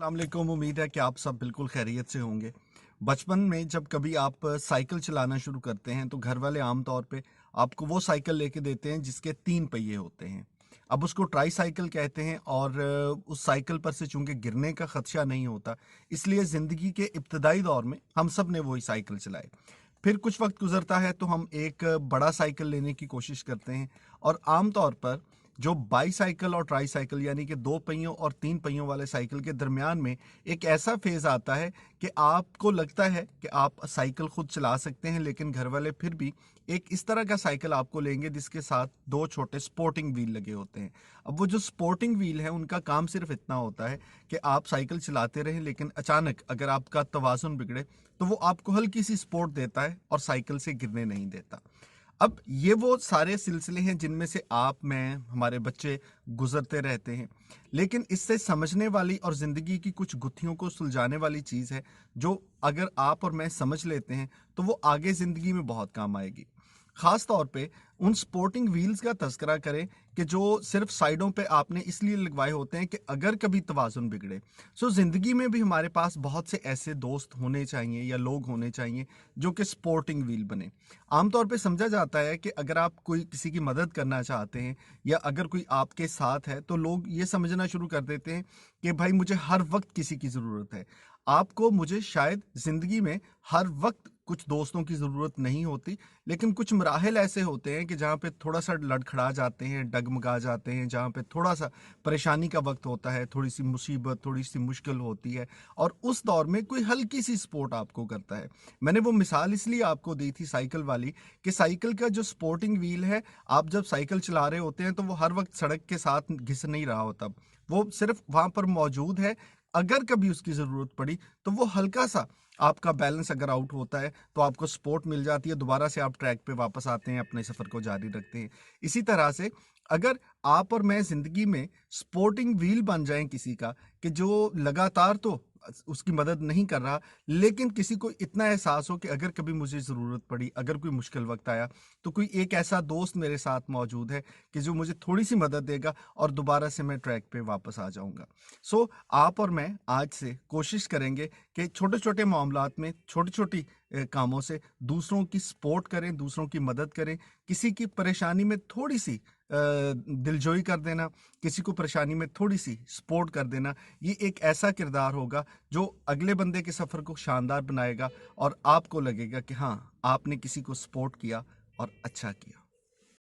अस्सलाम वालेकुम। उम्मीद है कि आप सब बिल्कुल खैरियत से होंगे। बचपन में जब कभी आप साइकिल चलाना शुरू करते हैं तो घर वाले आम तौर पे आपको वो साइकिल लेके देते हैं जिसके 3 पहिए होते हैं। अब उसको ट्राई साइकिल कहते हैं और उस साइकिल पर से चूंकि गिरने का खदशा नहीं होता, इसलिए ज़िंदगी के इब्तदाई दौर में हम सब ने वही साइकिल चलाई। फिर कुछ वक्त गुजरता है तो हम एक बड़ा साइकिल लेने की कोशिश करते हैं और आम तौर पर जो बाईसाइकिल और ट्राईसाइकिल यानी कि 2 पहियों और 3 पहियों वाले साइकिल के दरमियान में एक ऐसा फेज़ आता है कि आपको लगता है कि आप साइकिल खुद चला सकते हैं, लेकिन घर वाले फिर भी एक इस तरह का साइकिल आपको लेंगे जिसके साथ 2 छोटे स्पोर्टिंग व्हील लगे होते हैं। अब वो जो स्पोर्टिंग व्हील है उनका काम सिर्फ इतना होता है कि आप साइकिल चलाते रहें, लेकिन अचानक अगर आपका तवाज़ुन बिगड़े तो वो आपको हल्की सी सपोर्ट देता है और साइकिल से गिरने नहीं देता। अब ये वो सारे सिलसिले हैं जिनमें से आप, मैं, हमारे बच्चे गुजरते रहते हैं। लेकिन इससे समझने वाली और ज़िंदगी की कुछ गुत्थियों को सुलझाने वाली चीज़ है, जो अगर आप और मैं समझ लेते हैं तो वो आगे ज़िंदगी में बहुत काम आएगी। ख़ास तौर पे उन स्पोर्टिंग व्हील्स का तज़किरा करें कि जो सिर्फ साइडों पे आपने इसलिए लगवाए होते हैं कि अगर कभी तवाज़ुन बिगड़े। सो ज़िंदगी में भी हमारे पास बहुत से ऐसे दोस्त होने चाहिए या लोग होने चाहिए जो कि स्पोर्टिंग व्हील बने। आमतौर पे समझा जाता है कि अगर आप कोई किसी की मदद करना चाहते हैं या अगर कोई आपके साथ है तो लोग ये समझना शुरू कर देते हैं कि भाई मुझे हर वक्त किसी की ज़रूरत है। आपको मुझे शायद ज़िंदगी में हर वक्त कुछ दोस्तों की ज़रूरत नहीं होती, लेकिन कुछ मराहिल ऐसे होते हैं कि जहाँ पे थोड़ा सा लड़खड़ा जाते हैं, डगमगा जाते हैं, जहाँ पे थोड़ा सा परेशानी का वक्त होता है, थोड़ी सी मुसीबत, थोड़ी सी मुश्किल होती है और उस दौर में कोई हल्की सी सपोर्ट आपको करता है। मैंने वो मिसाल इसलिए आपको दी थी साइकिल वाली कि साइकिल का जो स्पोर्टिंग व्हील है, आप जब साइकिल चला रहे होते हैं तो वो हर वक्त सड़क के साथ घिस नहीं रहा होता। वो सिर्फ वहाँ पर मौजूद है, अगर कभी उसकी ज़रूरत पड़ी तो वो हल्का सा आपका बैलेंस अगर आउट होता है तो आपको सपोर्ट मिल जाती है, दोबारा से आप ट्रैक पे वापस आते हैं, अपने सफ़र को जारी रखते हैं। इसी तरह से अगर आप और मैं ज़िंदगी में स्पोर्टिंग व्हील बन जाएं किसी का, कि जो लगातार तो उसकी मदद नहीं कर रहा, लेकिन किसी को इतना एहसास हो कि अगर कभी मुझे ज़रूरत पड़ी, अगर कोई मुश्किल वक्त आया तो कोई एक ऐसा दोस्त मेरे साथ मौजूद है कि जो मुझे थोड़ी सी मदद देगा और दोबारा से मैं ट्रैक पे वापस आ जाऊंगा। सो आप और मैं आज से कोशिश करेंगे कि छोटे छोटे मामलात में, छोटी छोटी कामों से दूसरों की सपोर्ट करें, दूसरों की मदद करें। किसी की परेशानी में थोड़ी सी दिलजोई कर देना, किसी को परेशानी में थोड़ी सी सपोर्ट कर देना, ये एक ऐसा किरदार होगा जो अगले बंदे के सफ़र को शानदार बनाएगा और आपको लगेगा कि हाँ, आपने किसी को सपोर्ट किया और अच्छा किया।